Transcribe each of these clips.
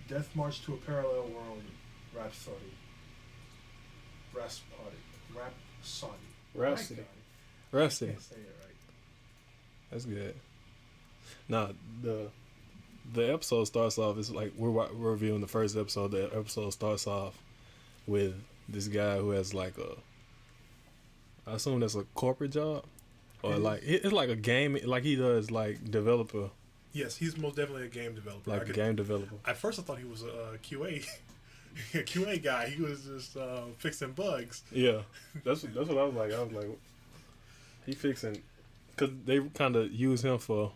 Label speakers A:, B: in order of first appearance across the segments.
A: Death March to a Parallel World, Rhapsody. Rhapsody. Rhapsody.
B: Rhapsody.
A: I
B: Rhapsody.
A: can't say it right.
B: That's good. Now the episode starts off. It's like we're reviewing the first episode. The episode starts off with this guy who has like I assume that's a corporate job, or like it's like a game. Like he does like developer.
A: Yes, he's most definitely a game developer.
B: Like a game developer.
A: At first, I thought he was a QA, a QA guy. He was just fixing bugs.
B: Yeah, that's what I was like. I was like, he fixing, cause they kind of use him for.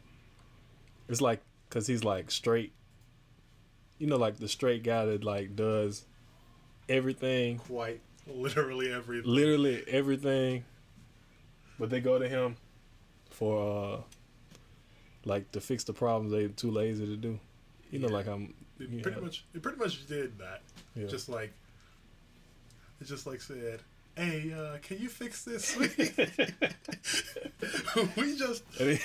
B: It's like, cause he's like straight. You know, like the straight guy that like does everything.
A: Quite literally everything.
B: Literally everything. But they go to him for like to fix the problems they too lazy to do. You know, like
A: It pretty much did that.
B: Yeah.
A: Just like it just like said, "Hey, can you fix this?" We just
B: And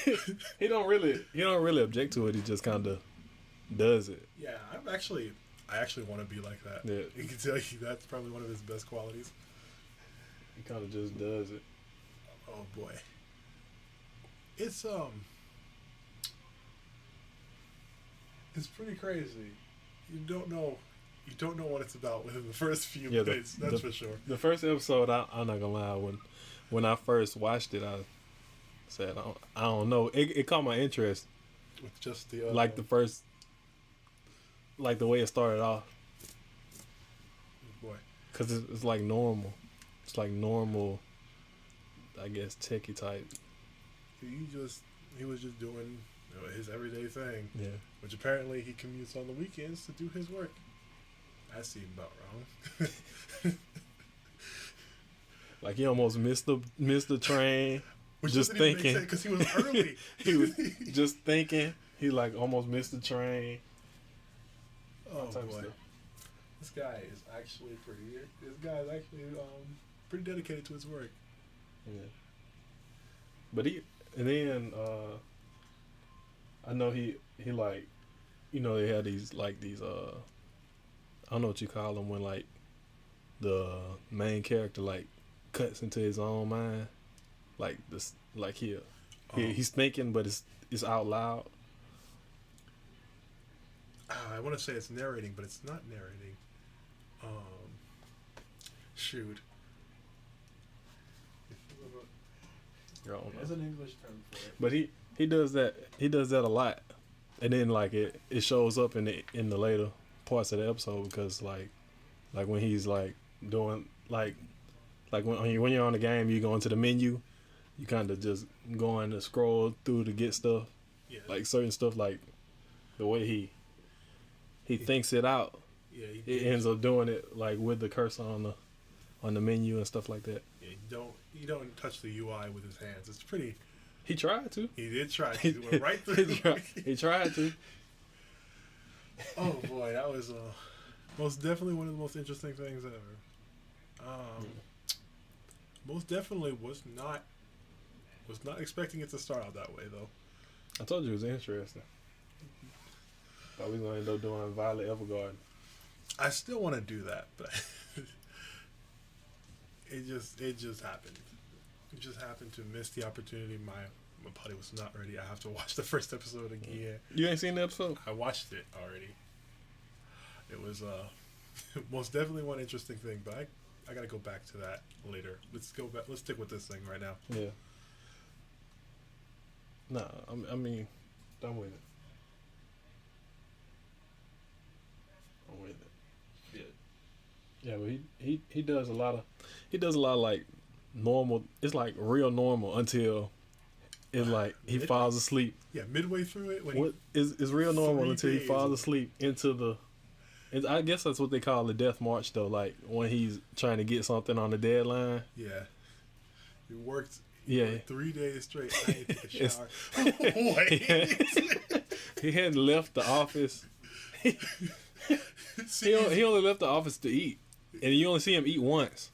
B: he don't really object to it. He just kind of does it.
A: yeah. I actually want to be like that.
B: Yeah.
A: I can tell you that's probably one of his best qualities.
B: He kind of just does it.
A: Oh boy, it's pretty crazy. You don't know what it's about within the first few minutes. That's for sure.
B: The first episode, I'm not gonna lie. When I first watched it, I said I don't know. It caught my interest.
A: With just the
B: like the first, like the way it started off.
A: Boy,
B: because it's like normal. It's like normal. I guess techie type.
A: He was just doing his everyday thing.
B: Yeah.
A: Which apparently he commutes on the weekends to do his work. That seemed about wrong.
B: Like he almost missed the train.
A: Which
B: just thinking
A: because he was early.
B: He was just thinking. He like almost missed the train.
A: Oh boy, this guy is actually pretty dedicated to his work.
B: Yeah. But I know he like, you know, they had these I don't know what you call them when like the main character like cuts into his own mind, like this, like he's thinking, but it's out loud.
A: I want to say it's narrating, but it's not narrating. Shoot. There's an English term for it.
B: But he does that a lot, and then like it shows up in the later parts of the episode because like when he's like doing like when you're on the game, you go into the menu, you kind of just going to scroll through to get stuff.
A: Yeah.
B: Like certain stuff, like the way he thinks it out.
A: Yeah.
B: It ends up doing it like with the cursor on the menu and stuff like that.
A: Yeah. You don't touch the UI with his hands. It's pretty.
B: He tried to.
A: He did try. He went right through.
B: He tried to.
A: Oh boy, that was most definitely one of the most interesting things ever. Most definitely was not expecting it to start out that way though.
B: I told you it was interesting. Thought we was gonna end up doing Violet Evergarden.
A: I still want to do that, but it just happened. It just happened to miss the opportunity. My body was not ready. I have to watch the first episode again.
B: You ain't seen the episode?
A: I watched it already. It was most definitely one interesting thing, but I gotta go back to that later. Let's go back. Let's stick with this thing right now.
B: Yeah. Nah, I mean, I'm with it. I'm with it. Yeah. Yeah, but he does a lot of like normal. It's like real normal until it's like he falls asleep.
A: Yeah, midway through it,
B: it's real normal until he falls asleep into the. I guess that's what they call the death march, though. Like when he's trying to get something on the deadline.
A: Yeah, he worked.
B: Yeah,
A: 3 days straight. I ain't take a shower.
B: He hadn't left the office. He only left the office to eat, and you only see him eat once.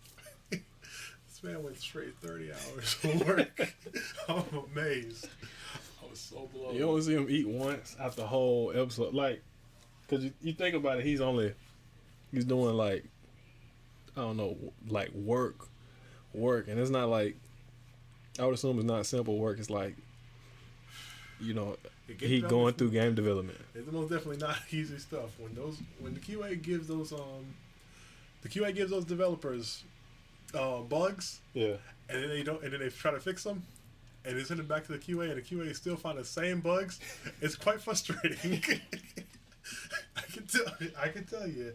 A: This man went straight 30 hours of work. I'm amazed. I was so blown.
B: You only see him eat once out the whole episode, like, Because you think about it, he's doing like, I don't know, like work, and it's not like, I would assume it's not simple work. It's like, he going through game development.
A: It's most definitely not easy stuff. When the QA gives those developers bugs,
B: yeah,
A: and then they try to fix them, and they send it back to the QA, and the QA still find the same bugs. It's quite frustrating. I can tell you.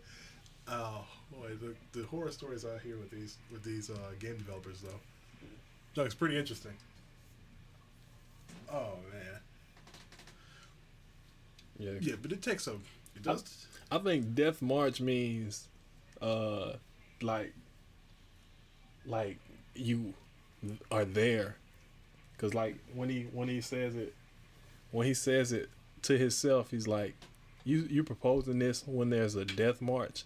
A: Oh boy, the horror stories I hear with these game developers though. No, it's pretty interesting. Oh man. Yeah, but it takes it does.
B: I think Death March means, like you are there, cause like when he says it to himself, he's like, you proposing this when there's a death march.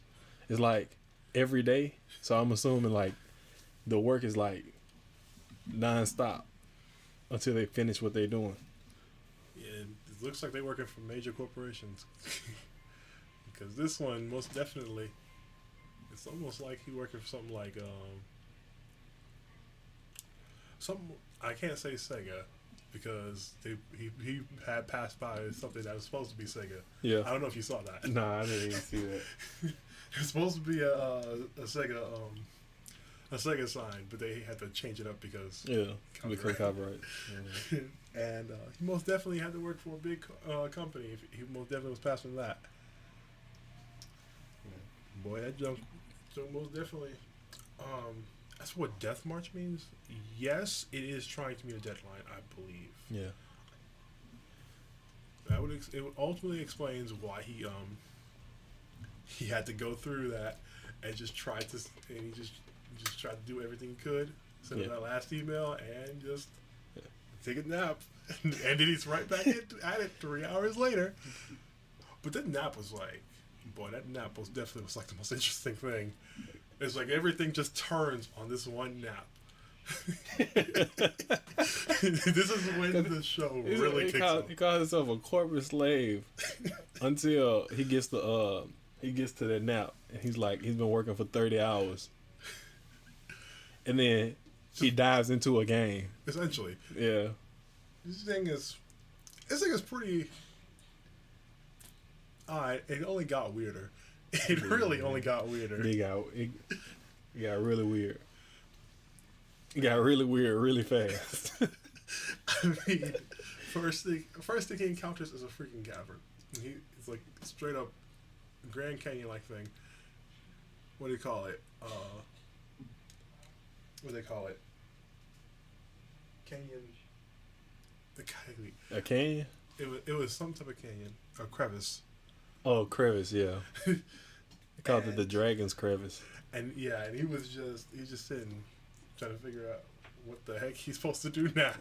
B: It's like every day, so I'm assuming like the work is like non-stop until they finish what they're doing.
A: Yeah, it looks like they're working for major corporations. Because this one, most definitely, it's almost like he working for something like I can't say Sega, because he had passed by something that was supposed to be Sega.
B: Yeah,
A: I don't know if you saw that.
B: Nah, I didn't even see that.
A: It's supposed to be a Sega sign, but they had to change it up because
B: copyright. Yeah.
A: And he most definitely had to work for a big company. He most definitely was passing that. Yeah. Boy, that junk most definitely. That's what Death March means. Yes, it is trying to meet a deadline, I believe.
B: Yeah.
A: It ultimately explains why he had to go through that and he just tried to do everything he could. Send that last email and just take a nap, and then he's right back at it 3 hours later. But that nap was like, that nap was definitely like the most interesting thing. It's like everything just turns on this one nap. This is when the show really kicks off.
B: He calls himself a corporate slave until he gets to that nap, and he's been working for 30 hours, and then he dives into a game.
A: Essentially,
B: yeah.
A: This thing is pretty. It only got weirder. It really only got weirder.
B: It got really weird. It got really weird really fast.
A: I mean, first thing he encounters is a freaking cavern. It's like straight up Grand Canyon like thing. What do you call it? What do they call it? Canyon.
B: A canyon?
A: It was some type of canyon. A crevice.
B: Oh, crevice, yeah. They called it the Dragon's Crevice.
A: And he was just sitting, trying to figure out what the heck he's supposed to do now.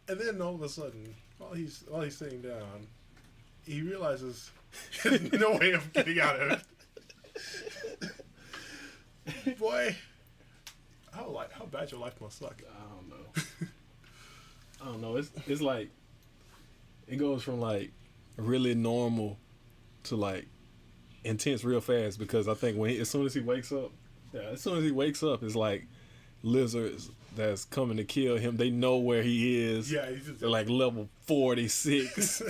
A: And then all of a sudden, while he's sitting down, he realizes there's no way of getting out of it. Boy, how bad your life must suck.
B: I don't know. It's like it goes from like really normal to like intense real fast, because I think as soon as he wakes up, it's like lizards that's coming to kill him. They know where he is.
A: Yeah,
B: they're like level 46,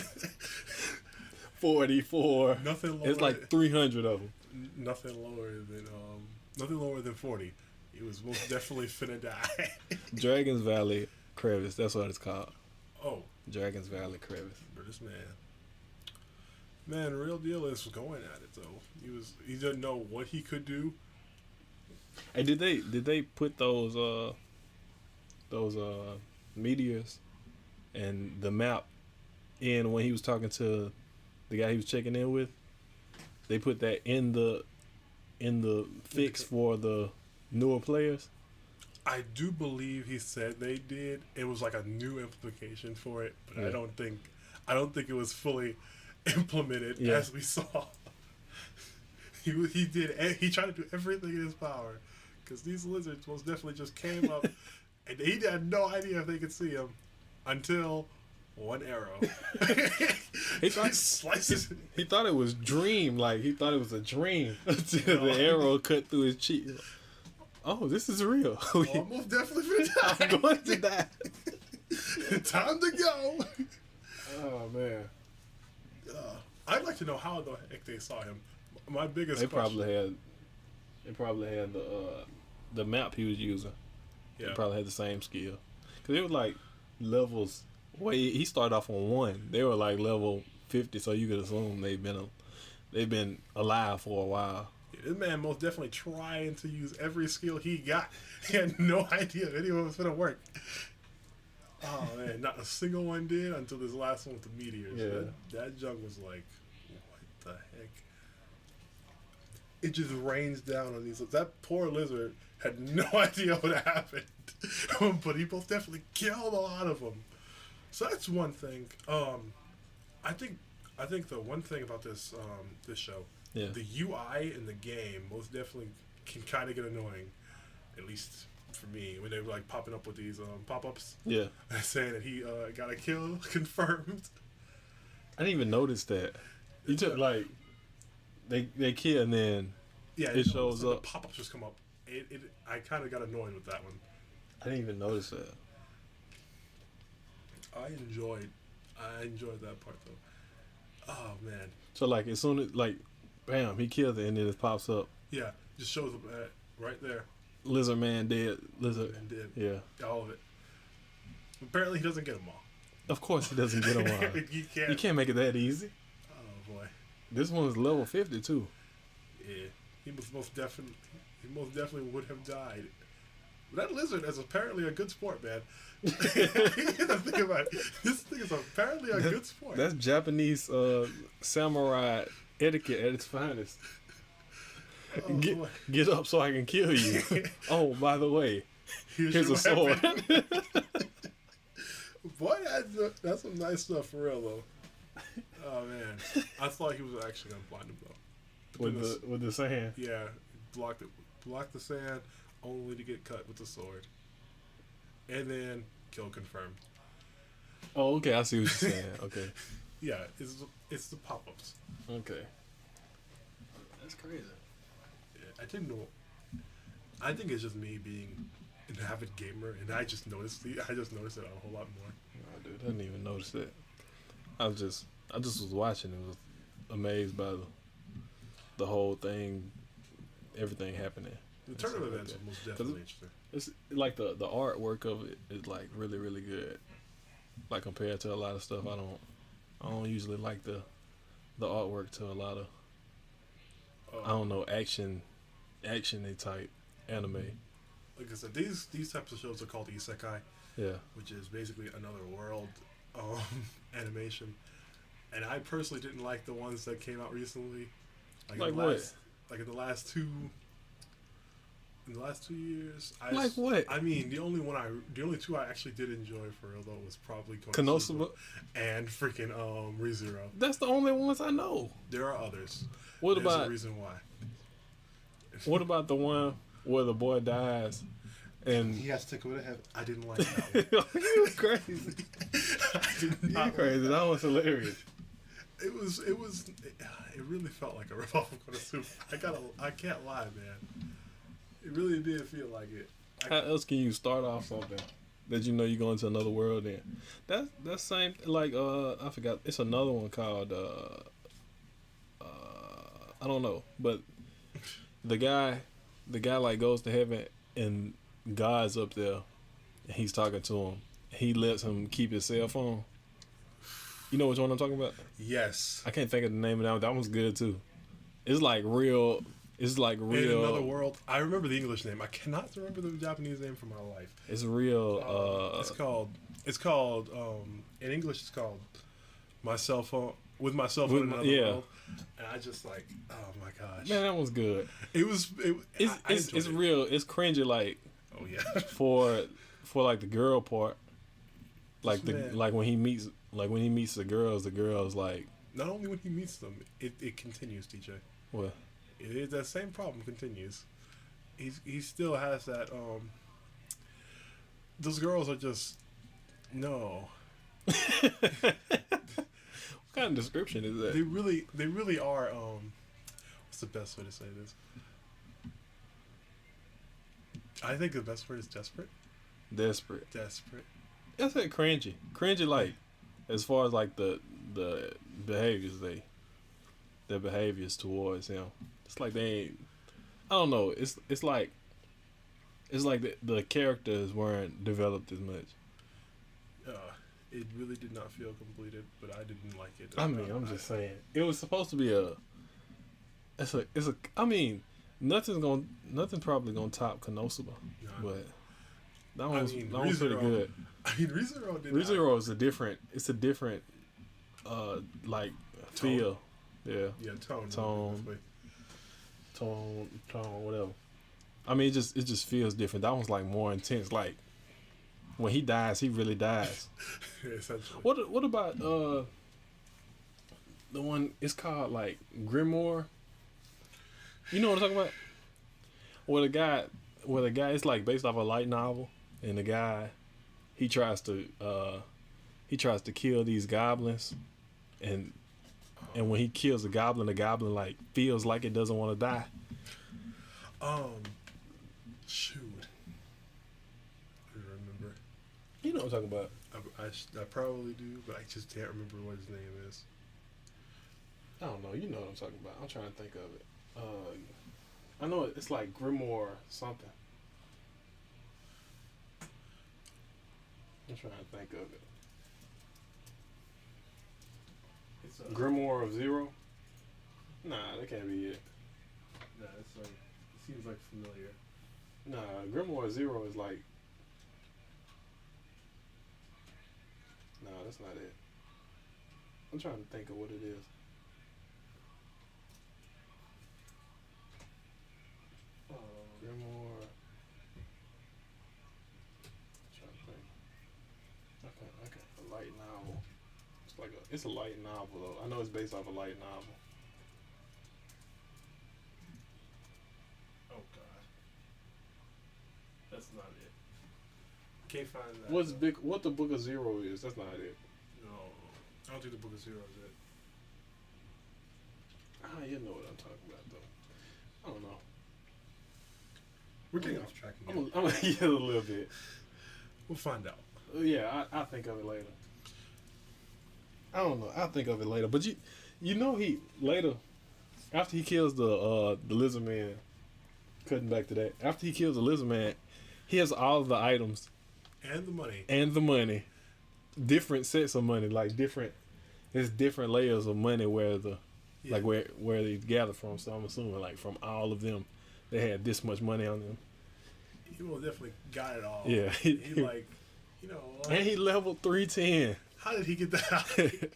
B: 44.
A: Nothing lower.
B: It's like 300 of them.
A: Nothing lower than 40. He was most definitely finna die.
B: Dragon's Valley Crevice. That's what it's called.
A: Oh,
B: Dragon's Valley Crevice.
A: But this man, real deal is going at it though. He didn't know what he could do.
B: Hey, did they put those meteors and the map in when he was talking to the guy he was checking in with? They put that in the fix for the newer players.
A: I do believe he said they did. It was like a new implication for it, but yeah. I don't think it was fully implemented as we saw. He tried to do everything in his power, because these lizards most definitely just came up, and he had no idea if they could see him until one arrow.
B: He thought
A: slices.
B: He thought it was dream. Like he thought it was a dream until the arrow cut through his cheek. Oh, this is real.
A: Almost definitely finna die.
B: I'm going to die.
A: Time to go.
B: Oh man.
A: I'd like to know how the heck they saw him. My biggest
B: They
A: question.
B: probably had the map he was using.
A: Yeah.
B: They probably had the same skill. Cause it was like levels. He started off on 1. They were like level 50, so you could assume they've been alive for a while.
A: This man most definitely trying to use every skill he got. He had no idea if any of it was gonna work. Oh man, not a single one did until this last one with the meteors.
B: Yeah.
A: That junk was like, what the heck? It just rains down on these. That poor lizard had no idea what happened, but he most definitely killed a lot of them. So that's one thing. I think the one thing about this this show, the UI in the game most definitely can kind of get annoying, at least for me, when they were like popping up with these pop-ups.
B: Yeah.
A: Saying that he got a kill confirmed.
B: I didn't even notice that. You took like they kill and then it shows
A: so
B: up.
A: The pop-ups just come up. I kind of got annoyed with that one.
B: I didn't even notice that.
A: I enjoyed that part though. Oh man.
B: So like as soon as like, bam, he kills it and then it pops up.
A: Yeah, just shows up right there.
B: Lizard man dead. Lizard
A: And dead.
B: Yeah.
A: All of it. Apparently he doesn't get them all.
B: Of course he doesn't get them all. You can't make it that easy.
A: Oh boy.
B: This one's level 50 too.
A: Yeah. He most definitely would have died. But that lizard is apparently a good sport, man. You gotta think about it. This thing is apparently a good sport.
B: That's Japanese samurai etiquette at its finest.
A: Oh,
B: get up so I can kill you. Oh, by the way, here's a sword.
A: Boy, that's some nice stuff for real though. Oh man, I thought he was actually gonna blind him though.
B: With the sand.
A: Yeah, blocked the sand only to get cut with the sword, and then kill confirmed.
B: Oh, okay, I see what you're saying. Okay.
A: Yeah, it's the pop-ups.
B: Okay. That's crazy.
A: I didn't know. I think it's just me being an avid gamer, and I just noticed it a whole lot more.
B: Oh, dude, I didn't even notice that. I just was watching and was amazed by the whole thing, everything happening.
A: The tournament events are most definitely interesting.
B: It's like the artwork of it is like really really good. Like compared to a lot of stuff, I don't usually like the artwork to a lot of I don't know action-y type anime.
A: Like I said, these types of shows are called isekai.
B: Yeah.
A: Which is basically another world animation. And I personally didn't like the ones that came out recently.
B: Like what?
A: Like in the last 2 years.
B: Like what?
A: I mean, the only 2 I actually did enjoy for real though was probably
B: Konosuba
A: and freaking ReZero.
B: That's the only ones I know.
A: There are others.
B: There's
A: a reason why.
B: What about the one where the boy dies and
A: he has to go to heaven? I didn't like that one.
B: You crazy. You crazy. That was hilarious.
A: It really felt like a ripoff of Konosuba. I can't lie, man. It really did feel like it.
B: How else can you start off something that you know you're going to another world in? That's same like I forgot. It's another one called I don't know, but the guy like goes to heaven and God's up there and he's talking to him. He lets him keep his cell phone. You know which one I'm talking about?
A: Yes.
B: I can't think of the name of that one. That one's good too. It's like real. In
A: another world. I remember the English name. I cannot remember the Japanese name for my life.
B: It's real.
A: It's called. In English, it's called My Cell Phone. With My Cell Phone in Another World. And I just like, oh my gosh.
B: Man, that was good. It's real. It's cringy. Like.
A: Oh yeah.
B: for like the girl part. Like when he meets the girls like.
A: Not only when he meets them, it continues, DJ.
B: What?
A: That same problem continues. He still has that. Those girls are just no.
B: What kind of description is that?
A: They really are. What's the best way to say this? I think the best word is desperate.
B: Desperate.
A: Desperate.
B: I said cringy. Cringy, like as far as like the behaviors their behaviors towards him. It's like they ain't. I don't know. It's like the characters weren't developed as much.
A: It really did not feel completed, but I didn't like it.
B: I mean, I'm just saying it was supposed to be a. It's a. I mean, nothing's probably gonna top Konosuba, but that one's pretty good.
A: I mean, ReZero did.
B: ReZero is a different. It's a different, like
A: Tone.
B: feel. Yeah.
A: Yeah, tone,
B: whatever. I mean, it just feels different. That one's like more intense. Like when he dies, he really dies.
A: Essentially.
B: What about the one? It's called like Grimoire. You know what I'm talking about? Where the guy, it's like based off a light novel, and the guy, he tries to kill these goblins, and when he kills the goblin like feels like it doesn't want to die.
A: Shoot. I don't remember.
B: You know what I'm talking about.
A: I probably do, but I just can't remember what his name is.
B: I don't know. You know what I'm talking about. I'm trying to think of it. I know it's like Grimoire something. I'm trying to think of it.
A: It's
B: Grimoire of Zero? Nah, that can't be it.
A: Nah, it's like it seems like familiar.
B: Nah, Grimoire of Zero is like. Nah, that's not it. I'm trying to think of what it is. Grimoire. I'm trying to think. Okay. A light novel. It's a light novel though. I know it's based off a light novel.
A: Oh God, that's not it. Can't find that.
B: What the Book of Zero is? That's not it.
A: No, I don't think the Book of Zero is it.
B: You know what I'm talking about though. I don't know.
A: We're getting off track again.
B: I'm gonna get a little bit.
A: We'll find out.
B: Yeah, I'll think of it later. I don't know. I'll think of it later. But you know he later after he kills the lizard man. Cutting back to that. After he kills the lizard man, he has all of the items
A: and the money.
B: Different sets of money, like there's different layers of money where like where they gather from. So I'm assuming like from all of them, they had this much money on them.
A: He will definitely got it all.
B: Yeah,
A: he like, you know.
B: And he leveled 310.
A: How did he get that?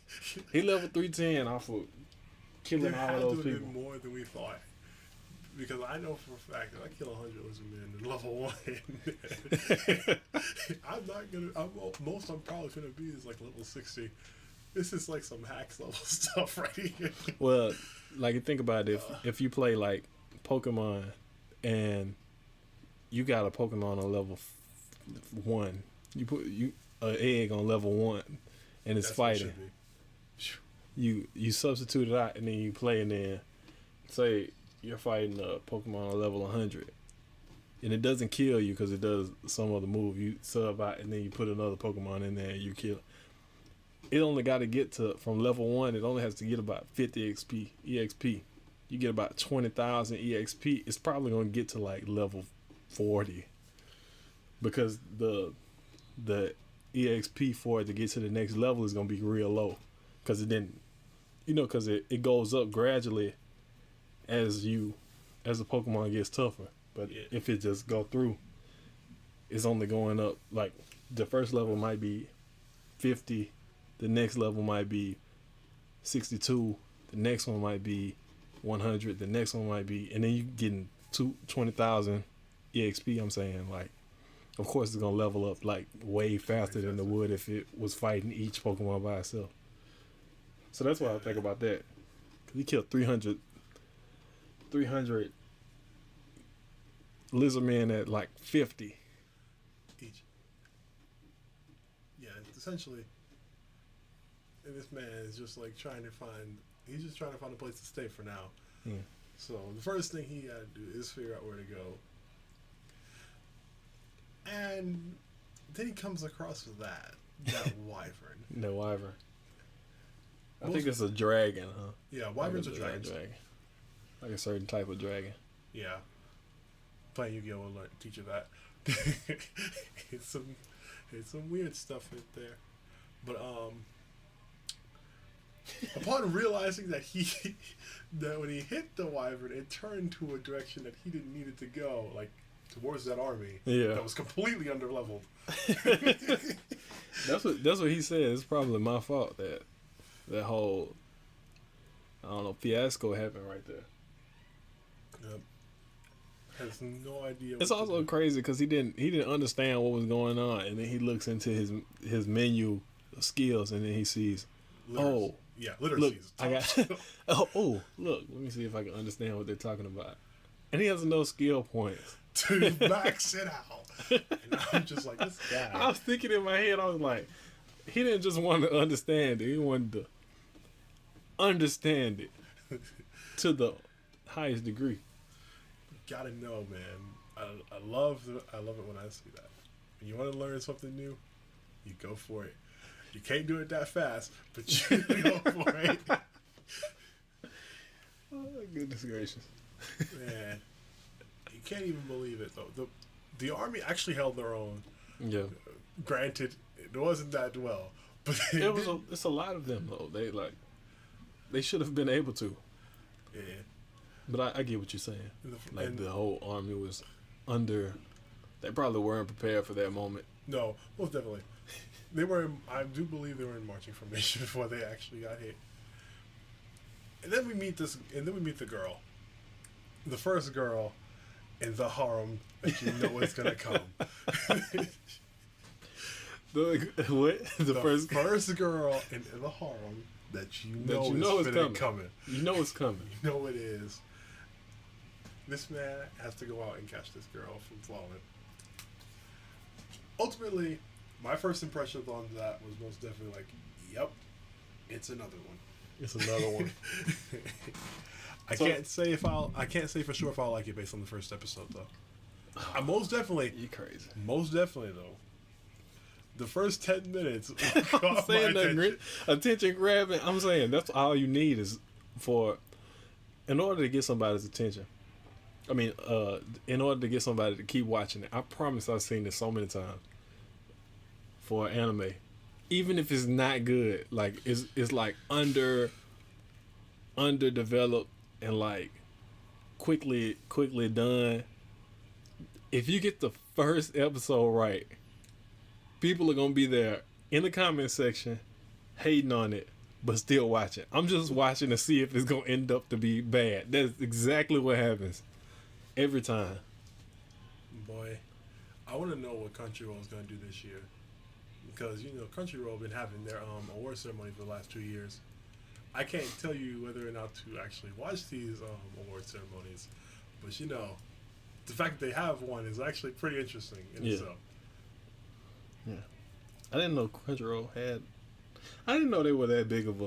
B: He leveled 310 off of killing all of those people.
A: Been more than we thought. Because I know for a fact that I kill 100 lizard men in level 1. Most I'm probably gonna be is like level 60. This is like some hacks level stuff right here.
B: Well, like you think about it, if you play like Pokemon and you got a Pokemon on level 1, you put an egg on level 1 and it's fighting. You substitute it out and then you play, and then say you're fighting a Pokemon on level 100 and it doesn't kill you because it does some other move. You sub out and then you put another Pokemon in there and you kill. It only got to get to, from level 1, it only has to get about 50 EXP. You get about 20,000 EXP. It's probably going to get to like level 40 because the EXP for it to get to the next level is going to be real low because it didn't, because it goes up gradually as the Pokemon gets tougher. But if it just go through, it's only going up. Like the first level might be 50, the next level might be 62, the next one might be 100, the next one might be, and then you getting 20,000 EXP. I'm saying, like, of course it's gonna level up like way faster than it would if it was fighting each Pokemon by itself. So that's why I think about that. Cause he killed 300 lizard men at like 50
A: each. Yeah, essentially. and this man is just like trying to find. He's just trying to find a place to stay for now.
B: Hmm.
A: So the first thing he got to do is figure out where to go. And then he comes across that wyvern.
B: The wyvern. I think it's a dragon, huh?
A: Yeah, wyverns are dragons.
B: Dragon. Like a certain type of dragon.
A: Yeah. Playing Yu-Gi-Oh! Will teach you that. it's some weird stuff in there. But upon realizing that that when he hit the wyvern, it turned to a direction that he didn't need it to go, like towards that army.
B: Yeah.
A: That was completely underleveled.
B: That's what he said. It's probably my fault that whole, I don't know, fiasco happened right there.
A: Yep. Has no idea.
B: It's also crazy because he didn't understand what was going on, and then he looks into his menu of skills, and then he sees,
A: Literacy. Literacy.
B: Look, I got look. Let me see if I can understand what they're talking about. And he has no skill points
A: to max it out. And I'm just like, this guy.
B: I was thinking in my head, I was like, he didn't just want to understand it; he wanted to understand it to the highest degree.
A: Gotta know, man. I love it when I see that. When you want to learn something new, you go for it. You can't do it that fast, but you go for it.
B: Oh, goodness gracious.
A: Man, you can't even believe it though. The army actually held their own.
B: Yeah.
A: Granted, it wasn't that well, but
B: it's a lot of them though. They should have been able to.
A: Yeah.
B: But I get what you're saying. Like the whole army was under. They probably weren't prepared for that moment.
A: No, most definitely. They were. I do believe they were in marching formation before they actually got hit. And then we meet the girl, the first girl, in the harem that you know is gonna come. The first girl in the harem that you know is coming.
B: You know it's coming.
A: You know it is. This man has to go out and catch this girl from falling. Ultimately, my first impression on that was most definitely like, yep, it's another one.
B: It's another one.
A: I can't say for sure if I'll like it based on the first episode though. I most definitely.
B: You crazy.
A: Most definitely though. The first 10 minutes
B: caught my attention. Attention grabbing. I'm saying that's all you need is in order to get somebody's attention. I mean, in order to get somebody to keep watching it. I promise I've seen this so many times for anime. Even if it's not good, like it's like underdeveloped and like quickly done. If you get the first episode right, people are gonna be there in the comment section hating on it, but still watching. I'm just watching to see if it's gonna end up to be bad. That's exactly what happens every time.
A: Boy, I want to know what Crunchyroll is gonna do this year, because Crunchyroll been having their award ceremony for the last 2 years. I can't tell you whether or not to actually watch these award ceremonies, but the fact that they have one is actually pretty interesting in itself.
B: Yeah, I didn't know Crunchyroll had. I didn't know they were that big of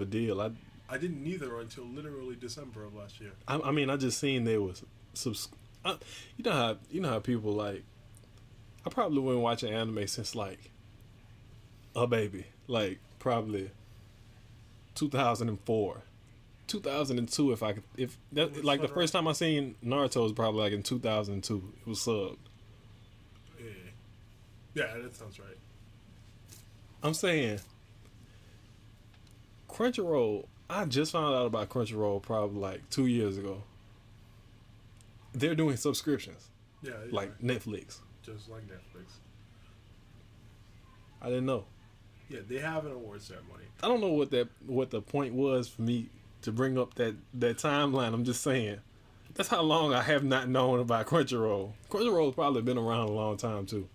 B: a deal.
A: I didn't either until literally December of last year.
B: I mean, I just seen there was you know how people like. I probably wouldn't watch an anime since like a baby, like probably 2004, 2002. If that like the first time I seen Naruto was probably like in 2002. It was subbed.
A: Yeah, that sounds right.
B: I'm saying Crunchyroll. I just found out about Crunchyroll probably like 2 years ago. They're doing subscriptions.
A: Yeah,
B: like Netflix.
A: Just like Netflix.
B: I didn't know.
A: Yeah, they have an award ceremony.
B: I don't know what the point was for me to bring up that timeline. I'm just saying. That's how long I have not known about Crunchyroll. Crunchyroll's probably been around a long time too.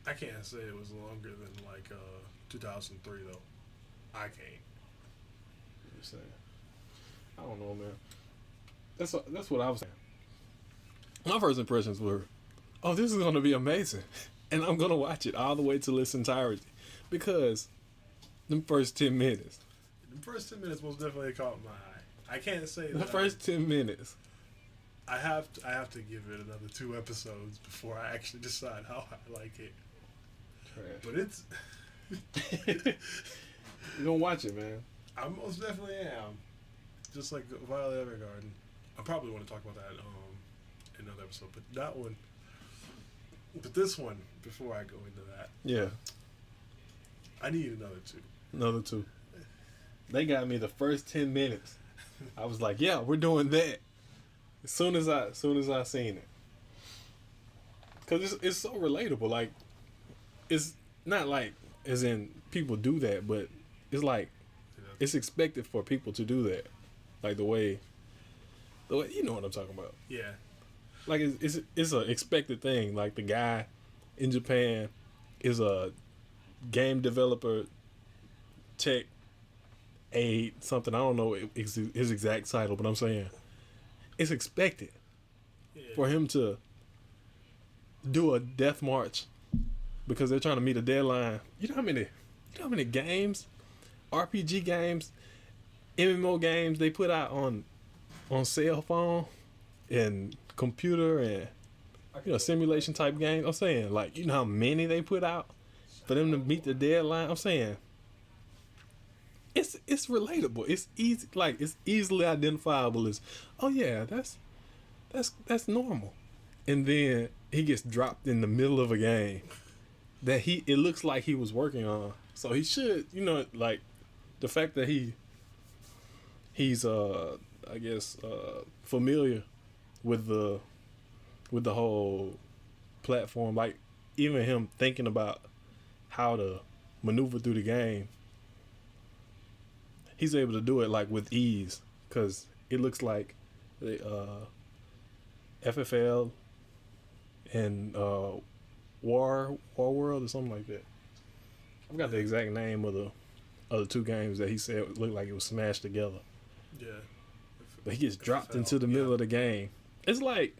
A: I can't say it was longer than like 2003 though. I can't.
B: I'm saying. I don't know, man. That's what I was saying. My first impressions were, oh, this is going to be amazing. And I'm going to watch it all the way to its entirety. Because Them first 10 minutes.
A: The first 10 minutes most definitely caught my eye. I can't say
B: The
A: that.
B: first 10 minutes.
A: I have to give it another 2 episodes before I actually decide how I like it.
B: Trash.
A: But it's.
B: You gonna watch it, man.
A: I most definitely am. Just like Violet Evergarden. I probably want to talk about that in another episode, but that one. But this one, before I go into that,
B: Yeah.
A: I need another 2.
B: Another 2. They got me the first 10 minutes. I was like, yeah, we're doing that. As soon as I seen it. Cause it's so relatable. Like, it's not like as in people do that, but it's like it's expected for people to do that. Like the way you know what I'm talking about.
A: Yeah.
B: Like it's a expected thing. Like the guy in Japan is a game developer, tech aide, something. I don't know his exact title, but I'm saying it's expected for him to do a death march because they're trying to meet a deadline. You know how many games, RPG games, MMO games they put out on cell phone and computer and simulation type games. I'm saying, like, you know how many they put out for them to meet the deadline. I'm saying it's relatable. It's easy, like it's easily identifiable as, oh yeah, that's normal. And then he gets dropped in the middle of a game that it looks like he was working on. So he should, like the fact that he's I guess familiar with the whole platform, like even him thinking about how to maneuver through the game, he's able to do it like with ease because it looks like the FFL and War World or something like that. I've got the exact name of the 2 games that he said looked like it was smashed together.
A: Yeah.
B: But he gets dropped into the middle of the game. It's like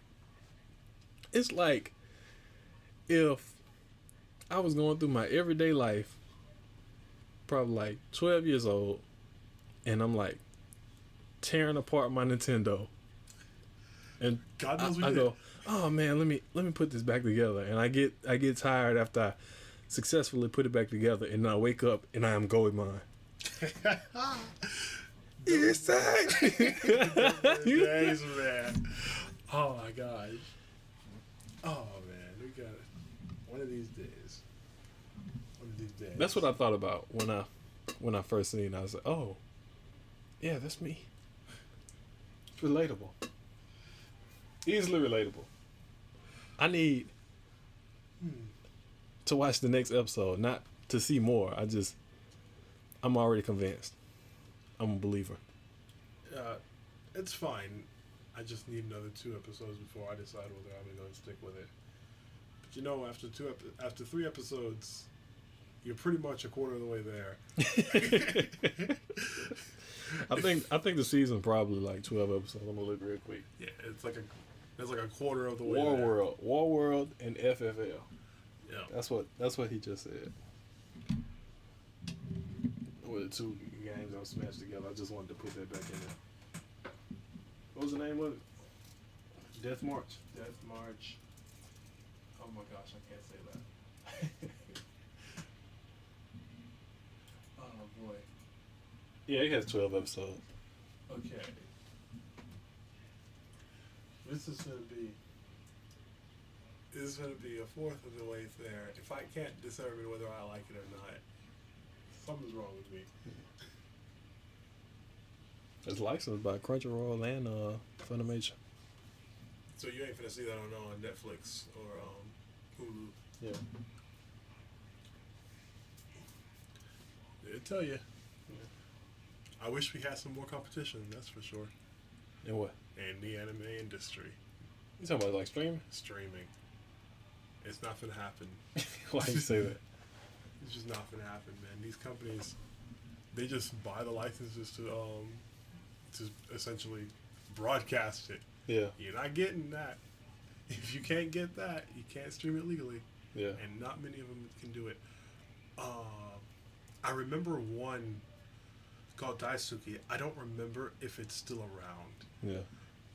B: if I was going through my everyday life, probably like 12 years old, and I'm like tearing apart my Nintendo, and
A: God knows
B: I go, oh man, let me put this back together, and I get tired after I successfully put it back together, and I wake up and I am Goemon. Yes,
A: days, man. Oh my gosh. Oh man, we got it. One of these days.
B: That's what I thought about when I first seen it. I was like, oh, yeah, that's me. It's relatable. Easily relatable. I need to watch the next episode, not to see more. I'm already convinced. I'm a believer.
A: It's fine. I just need another 2 episodes before I decide whether I'm going to stick with it. But after 3 episodes, you're pretty much a quarter of the way there.
B: I think the season probably like 12 episodes. I'm gonna look real quick.
A: Yeah, it's like a quarter of the way
B: there. War World, and FFL.
A: Yeah,
B: that's what he just said. With the 2 games I smashed together, I just wanted to put that back in there. What was the name of it? Death March. Oh my gosh, I can't say that. Oh boy. Yeah, it has 12 episodes.
A: Okay. This is gonna be a fourth of the way there. If I can't determine whether I like it or not, something's wrong with me.
B: It's licensed by Crunchyroll and Funimation.
A: So you ain't finna see that on Netflix or Hulu.
B: Yeah.
A: It'll tell you. Yeah. I wish we had some more competition, that's for sure.
B: In what?
A: In the anime industry.
B: You talking about like streaming?
A: Streaming. It's not gonna happen.
B: Why do you say that?
A: It's just not gonna happen, man. These companies, they just buy the licenses to essentially broadcast it.
B: Yeah.
A: You're not getting that. If you can't get that, you can't stream it legally.
B: Yeah.
A: And not many of them can do it. I remember one called Daisuke. I don't remember if it's still around.
B: Yeah.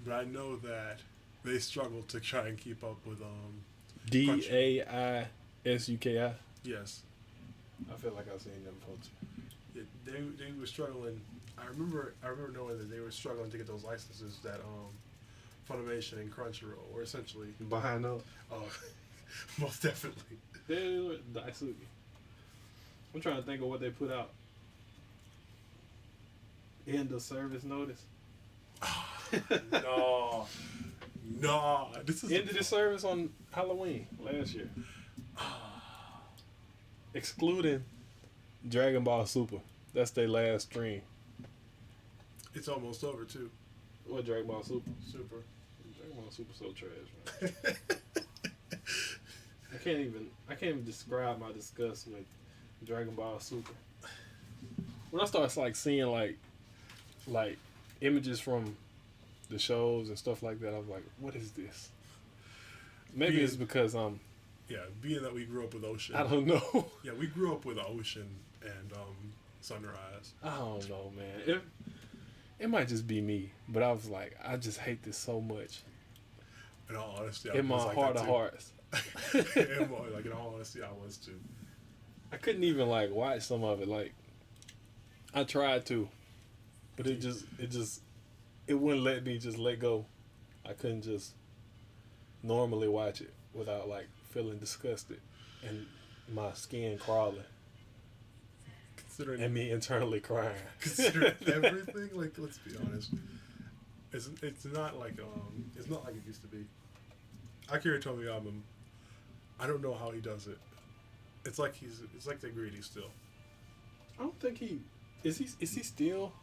A: But I know that they struggle to try and keep up with
B: Daisuki.
A: Yes.
B: I feel like I've seen them folks.
A: Yeah, they were struggling. I remember knowing that they were struggling to get those licenses that Funimation and Crunchyroll were essentially
B: Behind those.
A: oh most definitely.
B: Yeah, Daisuke. I'm trying to think of what they put out. End of service notice.
A: No. This is
B: Ended the service on Halloween last year. Excluding Dragon Ball Super. That's their last stream.
A: It's almost over too.
B: What Dragon Ball Super?
A: Super.
B: Dragon Ball Super so trash, man. I can't even describe my disgust with Dragon Ball Super. When I start like seeing like images from the shows and stuff like that, I'm like, what is this? Maybe it's because
A: yeah, being that we grew up with Ocean.
B: I don't know.
A: Yeah, we grew up with Ocean and Sunrise.
B: I don't know, man. It might just be me, but I was like, I just hate this so much.
A: In all honesty,
B: in my heart of hearts.
A: in all honesty, I was too.
B: I couldn't even like watch some of it. Like, I tried to, but it wouldn't let me just let go. I couldn't just normally watch it without like feeling disgusted and my skin crawling. And me internally crying.
A: Considering everything, like, let's be honest, it's not like it used to be. Akira Tomiyama, I don't know how he does it. It's like they're greedy still.
B: I don't think is he still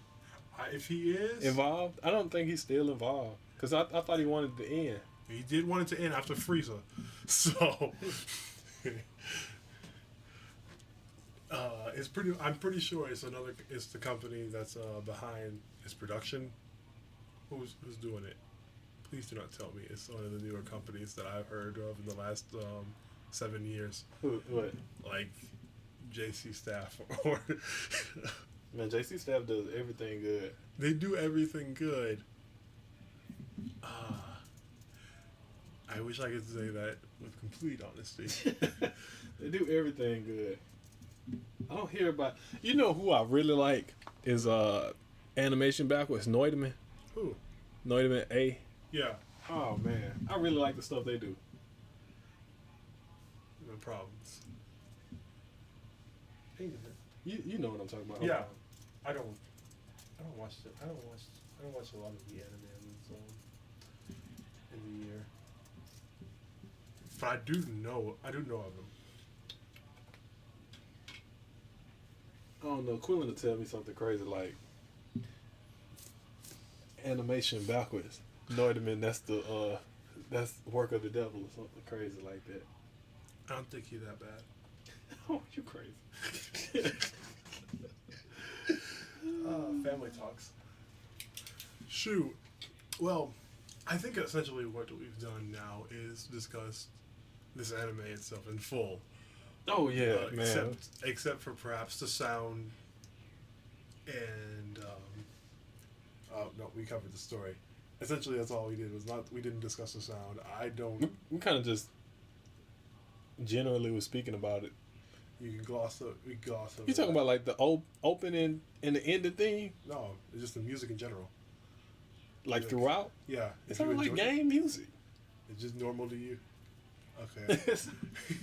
A: if he is
B: involved? I don't think he's still involved because I thought he wanted to end.
A: He did want it to end after Frieza, so. I'm pretty sure it's the company that's behind his production. Who's doing it? Please do not tell me it's one of the newer companies that I've heard of in the last 7 years.
B: What?
A: Like JC Staff or
B: man, JC Staff does everything good.
A: They do everything good. I wish I could say that with complete honesty.
B: They do everything good. I don't hear about. You know who I really like is animation backwards Noideman.
A: Who?
B: Noideman A.
A: Yeah.
B: Oh man, I really like the stuff they do.
A: No problems.
B: You know what I'm talking about.
A: Yeah. I don't watch it. I don't watch a lot of the anime in the year. But I do know of them.
B: I don't know. Quillen will tell me something crazy like animation backwards. Noideman, that's work of the devil or something crazy like that.
A: I don't think he's that bad.
B: Oh, you crazy.
A: Family talks. Shoot. Well, I think essentially what we've done now is discuss this anime itself in full.
B: Oh yeah, man.
A: Except for perhaps the sound and no, we covered the story. Essentially, that's all we did. We didn't discuss the sound.
B: We kind of just generally was speaking about it.
A: You can gloss over.
B: You talking about like the opening and the ending theme?
A: No, it's just the music in general.
B: Like throughout?
A: Yeah.
B: It sounded like game music.
A: It's just normal to you. Okay.
B: It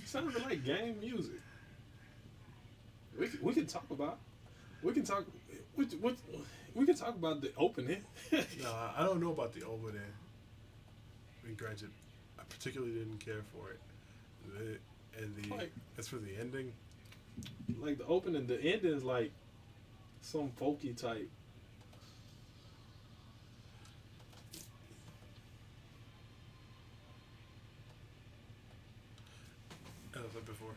B: sounded like game music. We can talk about. We can talk. We can talk about the opening.
A: No, I don't know about the opening. I mean, granted, I particularly didn't care for it. As for the ending,
B: like the opening, the ending is like some folky type.
A: As I said before,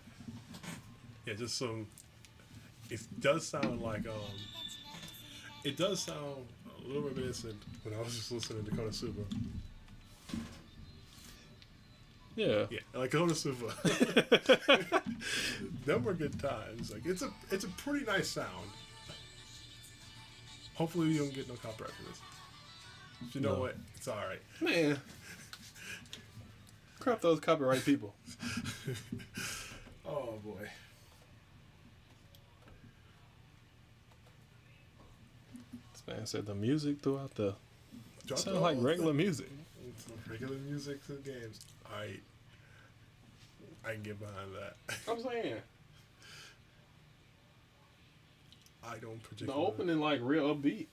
A: yeah, just some. It does sound like it does sound a little reminiscent when I was just listening to Konosuba.
B: Yeah.
A: Yeah, like Konosuba. Them were good times. Like it's a pretty nice sound. Hopefully you don't get no copyright for this. But you know
B: No.
A: what? It's all right.
B: Man. Crap those copyright people.
A: Oh boy.
B: This man said the music throughout the
A: Drop
B: sounds like regular music.
A: It's regular music to the games. Alright. I can get behind that.
B: I'm saying
A: I don't
B: the
A: particularly.
B: opening like real upbeat.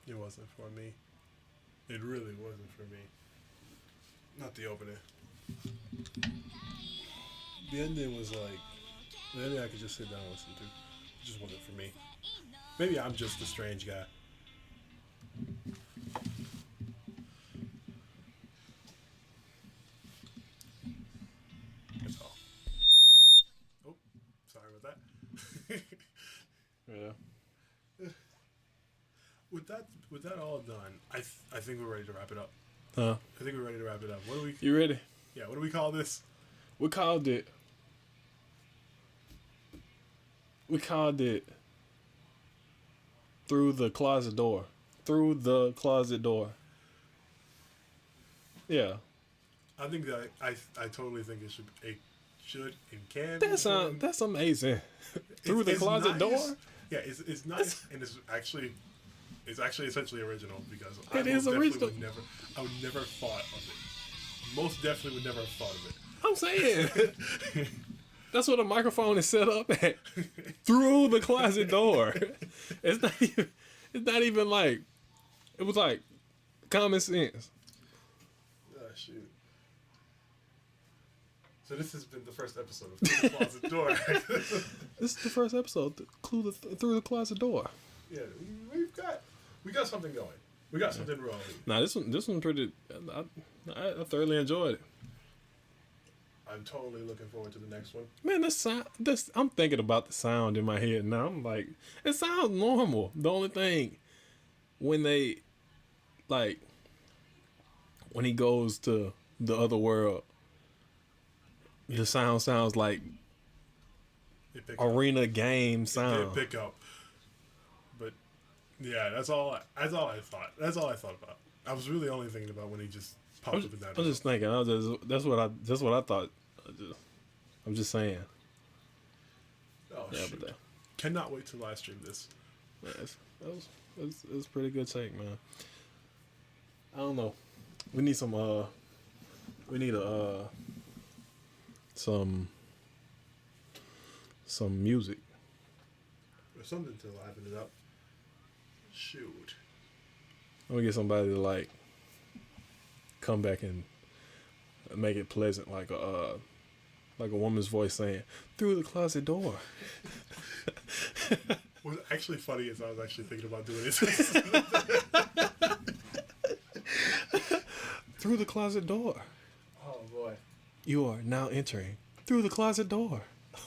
A: It wasn't for me. It really wasn't for me. Not the opening. The ending was like the ending I could just sit down and listen to. It just wasn't for me. Maybe I'm just a strange guy. That's all. Oh, sorry about that.
B: Yeah.
A: With that all done, I think we're ready to wrap it up.
B: Huh?
A: I think we're ready to wrap it up. What do we?
B: You ready?
A: Yeah. What do we call this?
B: We called it. Through the closet door. Through the closet door. Yeah.
A: I think that I totally think it should and can.
B: That's amazing. Through the
A: It's
B: closet
A: nice.
B: door.
A: Yeah, it's nice and it's actually essentially original because
B: It is original.
A: I would never thought of it. Most definitely would never have thought of it.
B: I'm saying. That's what a microphone is set up at. Through the closet door. It's not even like it was like common sense.
A: Oh, shoot. So this has been the first episode of Through the Closet Door.
B: This is the first episode. Through the closet door.
A: Yeah, we got something going. We got something rolling.
B: Nah, this one pretty. I thoroughly enjoyed it.
A: I'm totally looking forward to the next one.
B: Man, I'm thinking about the sound in my head now. I'm like, it sounds normal. The only thing, when they, like, when he goes to the other world, the sound sounds like arena game sound.
A: It did pick up. But yeah, that's all I thought. That's all I thought about. I was really only thinking about when he just popped up in that.
B: I was just thinking. That's what I thought. I'm just saying.
A: Oh,
B: Yeah,
A: shoot.
B: but
A: Cannot wait to live stream this.
B: it was a pretty good take, man. I don't know. We need some music.
A: Or something to liven it up. Shoot.
B: I'm gonna get somebody to like come back and make it pleasant, like a woman's voice saying, "Through the closet door."
A: What's actually funny is I was actually thinking about doing this.
B: Through the closet door.
A: Oh boy.
B: You are now entering through the closet door.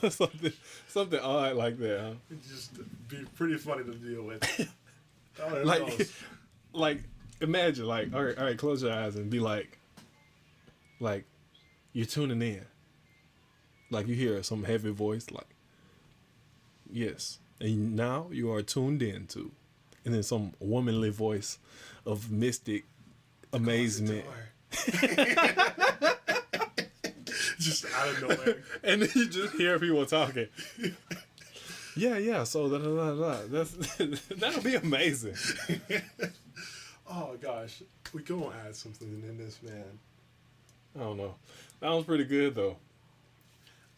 B: something odd like that, huh?
A: It'd just be pretty funny to deal with. Oh,
B: like imagine, like, all right, close your eyes and be like you're tuning in. Like you hear some heavy voice, like, yes, and now you are tuned in to, and then some womanly voice of mystic amazement.
A: Just out of nowhere.
B: And then you just hear people talking. Yeah, so that'll be amazing.
A: Oh gosh, we gonna add something in this, man.
B: I don't know. That was pretty good though.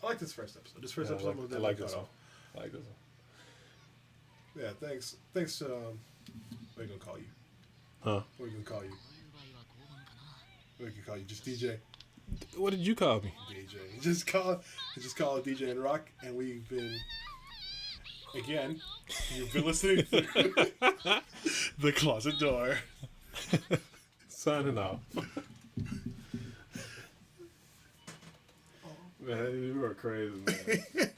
A: I like this first episode. This first
B: Yeah,
A: episode was
B: I like this one. I like this one.
A: Yeah, thanks. Thanks. What are we gonna call you?
B: Huh?
A: What are we gonna call you? What we can call you? Just DJ.
B: What did you call me?
A: DJ. Just call it DJ and Rock, and we've been. Again, you've been listening to The Closet Door.
B: Signing off. Man, you are crazy, man.